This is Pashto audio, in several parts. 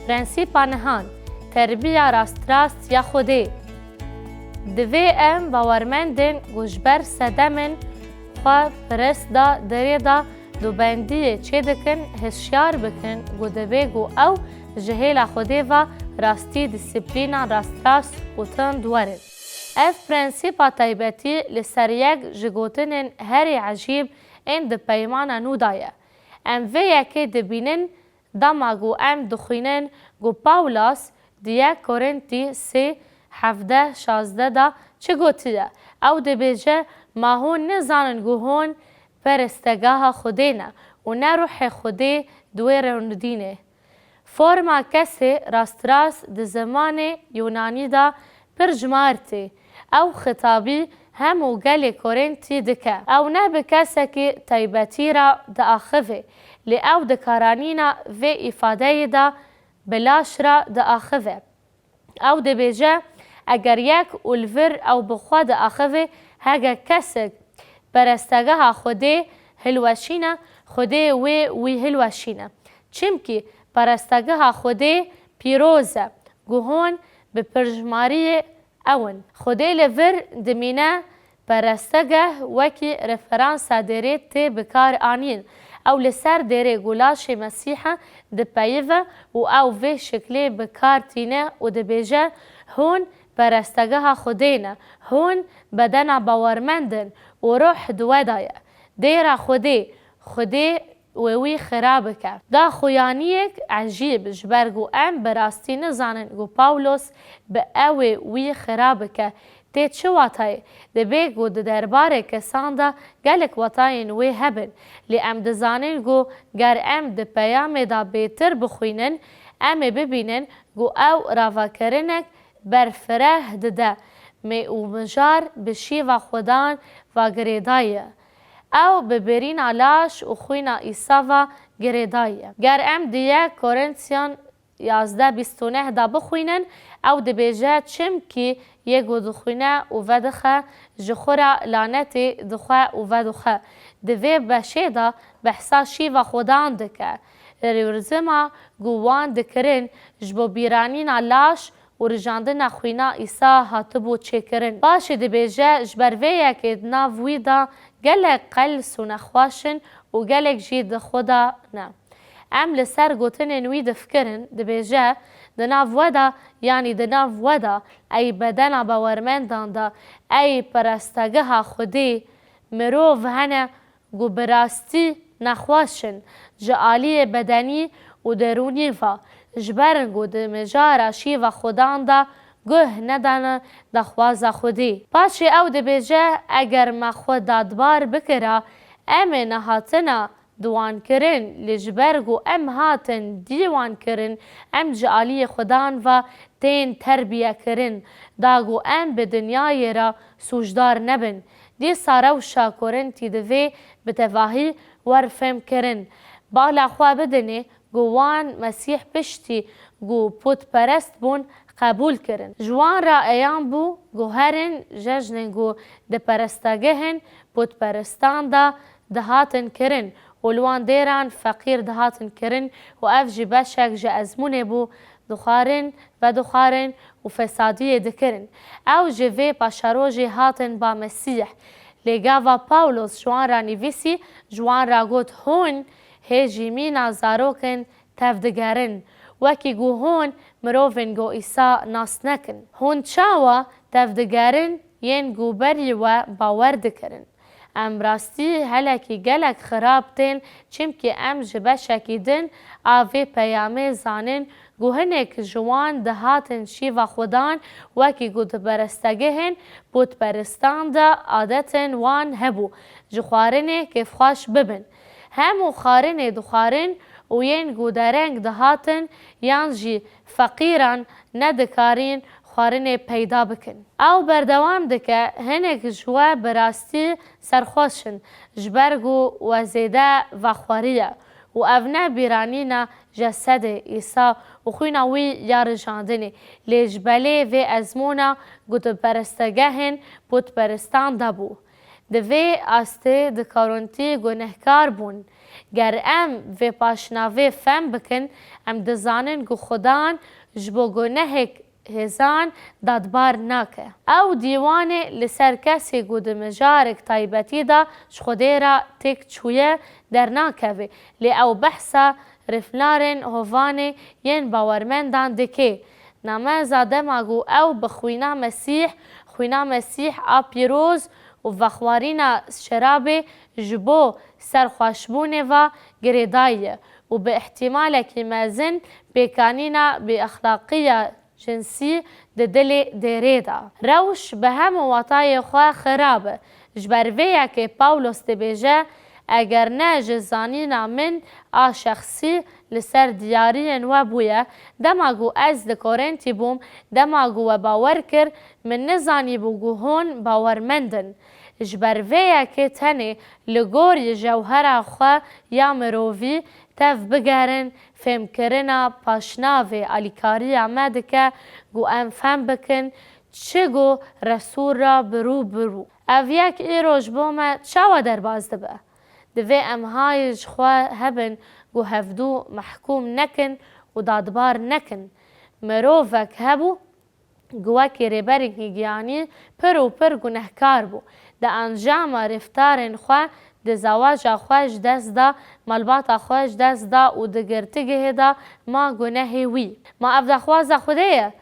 پرنسیپا نهان تربیه راست یا خودی دوی ام باورمندن گوشبر سدمن خواه پرست دا دری دا دو بندی چه دکن هشیار بکن گو دوی گو او جهیل خودی و راستی دیسیپلینا راست و تن دوارن. اف پرنسیپا تایبتی لسر یک جگوتنن هری عجیب این ده پیمان نو دایه. ام وی یکی دبینن داما گو ام دخوینن گو پاولاس دیه کورنتی 3:17-16 دا چه گوتیده؟ او دبیجه ما هون نزانن گو هون پرستگاه خودی نه و نه روح خودی دوی روندینه. فرما کسی راست ده زمان یونانی دا پر جمارتی او خطابی همو گل کورنتی دکه او نه به کسی که تایبتی را ده آخوه لی او ده کارانینا و افاده دا بلاش را ده آخوه او ده بیجه اگر یک اولور او بخوا ده آخوه هگه کسی پرستگاه خودی هلوشینه خودی وی هلوشینه چمکی پرستگاه خودی پیروزه گوهون به پرجماری اون خودی لور دمینه پرستگاه وکی رفرانس داره تی بکار آنین او لسر داره گلاش مسیحه ده پیوه و او وی شکلی بکار تینه و ده بیجه هون پرستگاه خودی نه هون بدن باورمندن و روح دوه دایه دیره خودی وی خراب کرد. دا خویانیک عجیب جبرگو ام براستی نزانن گو پاولوس به اوی وی خراب کرد. تی چه واتای؟ ده بگو ده درباره کسان دا گلک واتاین وی هبن. لی ام دزانن گو گر ام ده پیام دا بیتر بخوینن ام ببینن گو او راوکرنک برفره ده می او مجار بشی و خودان و گریدایه. او ببرین علاش و خوینا ایسا و گریدایه. گر ام دیه کورنتیان 11:29 دا بخوینن او ده بیجه چم که یکو دخوینه و ودخه جخورا لانتی دخواه و ودخه دوی بشه دا بحثا شی و خودان دکه ریورزما گوان دکرن جبو بیرانین علاش و رجاندن خوینا ایسا هاتبو چه کرن. باشه ده بیجه جبرویه که دناو ویدا گلک قلس و نخواشن و گلک جید خدا نه. ام لسر گوتن نوی دفکرن ده بیجه دناو ودا یعنی دناو ودا ای بدن باورمندان دا ای پرستگاه خودی مروف هنه گو براستی نخواشن جعالی بدنی و درونی و جبرنگو ده مجارا شی و خودان دا گه ندانه دخواز خودی. پاچه او ده بیجه اگر ما خود دادبار بکره ام نهاتنا دوان کرن لجبرگو ام هاتن دیوان کرن ام جعالی خودان و تین تربیه کرن داگو ام به دنیای را سوجدار نبن. دی ساره و شاکرن تی دوی بتواهی ورفم کرن بالا خواه بدنه گوان مسیح پشتی گو پوت پرست بون قبول کرن. جوان را ایام بو گوهرن ججنن گو ده پرستگهن پوت پرستان دا دهاتن کرن ولوان دیران فقیر دهاتن کرن و اف جی بشک جا ازمونه بو دخارن و فسادیه دکرن. او جوی پاشاروجی هاتن با مسیح لگا و پاولوس جوان را نویسی جوان را گوت هون هیجی مینا زاروکن تفدگرن وکی گو هون مروفن گو ایسا ناس نکن. هون چاوا تفدگرن ین گو بری و باور دکرن. ام راستی هلکی گلک خراب تین چمکی ام جبه شکیدن آوی پیامه زانن گو هنک جوان دهاتن شی و خودان وکی گو دبرستگهن بود پرستان دا عادتن وان هبو جخوارنه کف خوش ببن. همو خارنه دخارن و ین گو درنگ دهاتن یان جی فقیران ندکارین خوارنه پیدا بکن. او بردوام دکه هنک جوا براستی سرخوشن جبرگو و زیده و خواریه و اونا بیرانینا جسد ایسا و خوینا وی یار جاندنه لیجبله و ازمونا گوت پرستگهن بود پرستان دابو. دوی استه دکارونتی گنهکار بون. گر ام و پاشناوی فهم بکن ام دزانن گو خدان جبو گنهک هزان دادبار ناکه. او دیوان لسر کسی گو دمجارک تایبتی دا خودی را تک چویه در ناکوی. لی او بحثا رفلارن هوانه ین باورمندان دکه. نمازا دماغو او بخوینا مسیح آپیروز و وخوارینا شراب جبو سرخوشبونه و گریدایه و به احتمال که مزن بیکانینا به اخلاقیه جنسی دل دیره دا. روش به هم وطای خواه خرابه. جبرویه که پاولوس دبیجه اگر نه جزانینا من شخصی لسر دیارین و بویه دماغو از دکورنتی بوم دماغو و باور کر من نزانی بوگو هون باورمندن. جبرویه که تنه لگوری جوهر خواه یا مرووی تف بگرن فهم کرنا پاشناوی علیکاری آمده که گو ام فهم بکن چه گو رسول را برو. او یک ایروش بومه چاوا در باز دبه. دوی ام هایج خواه هبن گو هفدو محکوم نکن و دادبار نکن. مروفک هبو گوکی ریبرگ نگیانی پر گنهکار بو. ده انجام رفتارن خواه ده زواج خوش دست دا ملبات خوش دست دا و ده گرتگه دا ما گناهی وی. ما افده خواز خودیه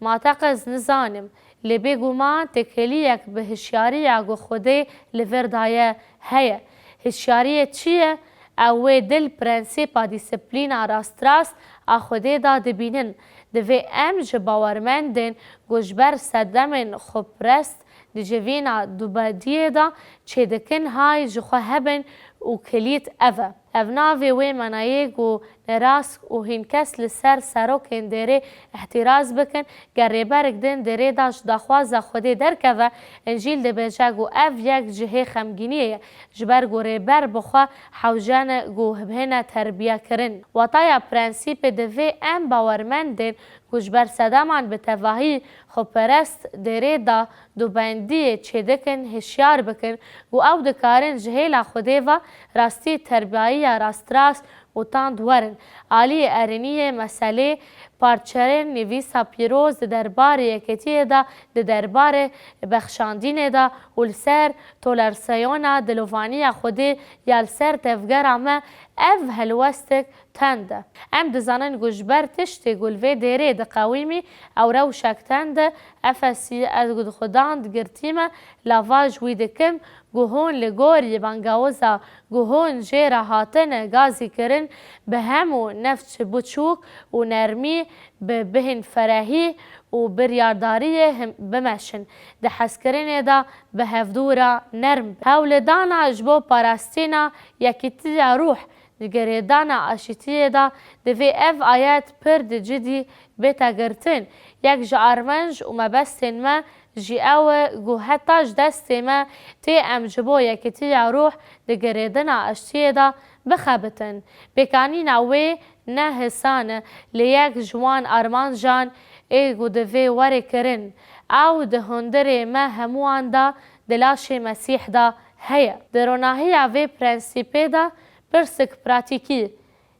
ما تقز نزانم لی بگو ما تکلیک به هشیاری اگو خوده لوردایه هیه. هشیاری چیه؟ اوه دل پرنسیپا دیسپلینا راست آخوده دا دبینن. دوی ام جباورمندن گوشبر صدمن خوبرست دی جوینا دوبادیه دا چه دکن های جخوا هبن و کلیت اوه. ناوی وی منایه گو نراس و هین کس لسر سروکن دیره احتراز بکن گر ریبرک دن دیره داش داخواز خودی درکه و انجیل دی بیجه گو او یک جهه خمگینیه جبر گو ریبر بخوا حوجان گو هبهنه تربیه کرن. وطایا پرنسیپ دوی ام باورمندن گوشبر صدامان به تواهی خوبرست دیره دا دوبندی چه دکن هشیار بکن گو او دکارن جهیل خوده و راستی تربیهی راست و تاند ورن. آلی ارنیه مسئله پارچرین نویسا پیروز دربار یکیتیه دا دربار بخشاندینه دا و لسر تولرسیونا دلوانی خوده یا لسر تفگر اما او هلوستک تنده. ام دزانن گوشبر تشتی گلوه دیره ده قویمی او رو شکتنده افسی از گود خداند گرتیمه لاواج ویدکم گوهون لگوری بانگاوزا گوهون جیره هاتن گازی کرن به همو نفس بچوک و نرمی به بهن فرهی و بریارداری هم بمشن ده حسکرین دا به هفدورا نرم. هولدانا اجبو پاراستینا یکیتی روح گریدانا آشیتیه دا دوی اف آیت پر ده جدی بیتا گرتن یک جا ارمنج و مبستن ما جی او گو حتاج دستی ما تی ام جبو یکیتی روح ده گریدانا آشتیه دا بخبتن. بکانین اوی نه حسانه لیک جوان ارمان جان ایگو دوی وری کرن او ده هندره ما هموان دا دلاش مسیح دا هیا. دروناهی اوی پرنسیپه دا پرسک پراتیکی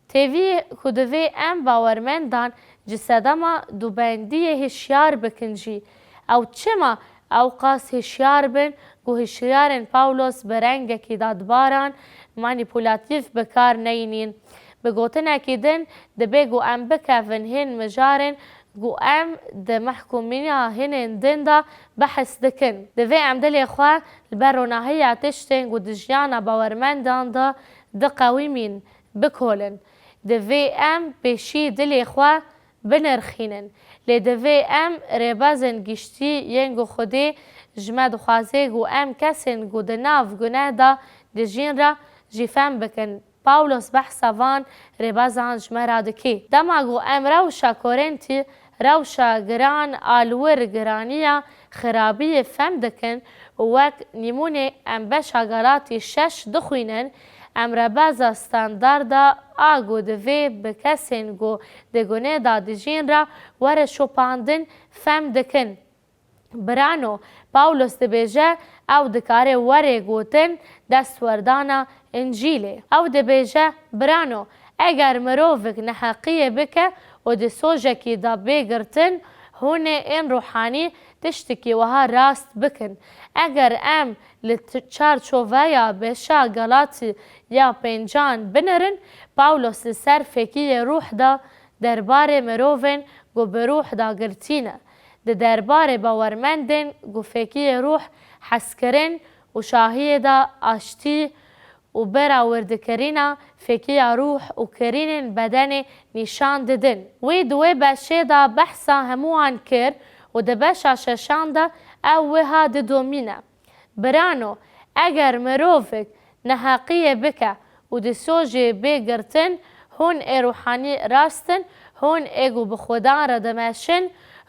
تیوی کدوی ام باورمندان جسدما دوبندی هشیار بکنجی او چما او قاس هشیار بن گو هشیارن پاولوس برنگ که دادباران مانیپولاتیف بکار نینین بگوتن اکیدن ده بگو ام بکفن هن مجارن گو ام ده محکومین هن دن دا بحث دکن دوی ام دل خواه البروناهی اتشتن گو دجیانا باورمندان دا ده قویمین بکولن دوی ام پیشی دل خواه بنرخینن لی دوی ام ریبازن گشتی ینگو خودی جمد خوازه گو ام کسین گو دناف گناه دا دجین را جیفم بکن. پاولوس بحثا وان ریبازان جمرا دکی دما گو ام روشا کورنتی روشا گران آلور گرانیا خرابی فهم دکن وک نیمونه ام بشا گلاتی 6 دخوینن ام ربازا ستانداردا آگو دوی بکسین گو دگونه دا دجین را ور شپاندن فهم دکن برانو پاولوس دبیجه او دکاره وره گوتن دستوردانا انجیله. او دبیجه برانو اگر مروفک نحقیه بکه و دی سوژکی دا بگرتن هونه این روحانی تشتکی وها راست بکن. اگر ام لچارچوه یا بشا گلاتی یا پنجان بنرن پاولوس لسر فکی روح دا دربار مروفن گو بروح دا گرتینه. ده دربار باورمندن گو فکی روح حسکرین و شاهی دا آشتی و براوردکرینا فکی روح و کرین بدن نشان ددن. وی دوی بشه دا بحثا هموان کر و ده بشا ششان دا او وها ده دومینه. برانو اگر مروفک نحقیه بکه و ده سوژه بگرتن هون ای روحانی راستن هون ایگو بخودان را دمشن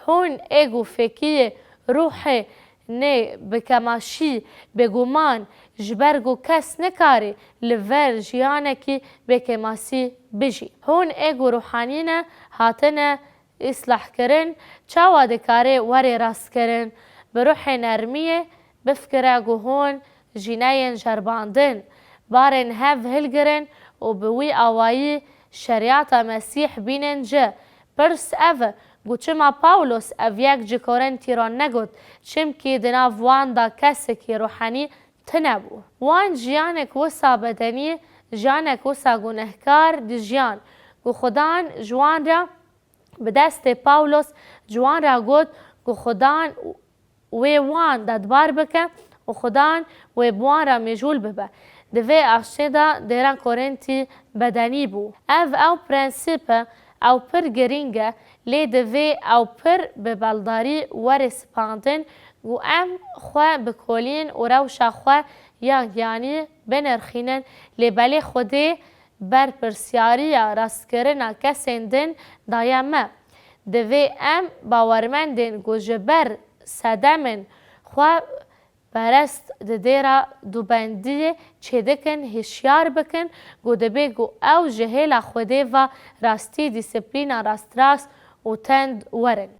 هون ایگو فکی روح نه بکماشی بگومان جبرگو کس نکاری لور جیانه کی بکماسی بجی. هون ایگو روحانینا هاتنه اصلاح کرن چاوا دکاره وری راست کرن بروح نرمیه بفکره گو هون جیناین جرباندن بارن هف هلگرن و بوی آوایی شریعت مسیح بینن جه پرس اوه گو چما پاولوس او یک جکارن تیران نگود چم که دناف وان دا کسی که روحانی تنبو. وان جیانک وسا بدنی جیانک وسا گنهکار دی جیان گو خدان جوان را به دست پاولوس جوان را گود گو خدان وی وان دادبار بکه و خدان وی بوان را مجول ببه. دوی اشتدا دیران کورنتی بدنی بو. او پرنسیپ او پر گرینگه لی دوی او پر به بلداری ور سپاندن و ام خواه بکولین و روشا خواه یعنی بنرخینن لی بلی خوده بر پرسیاری راست کرنا کسیندن دایمه. دوی ام باورمندن گو جبر سدمن خواه پرست دیره دوبندی چه دکن هشیار بکن گو دبی گو او جهیل خوده و راستی دیسپلینا راست و تند ورن.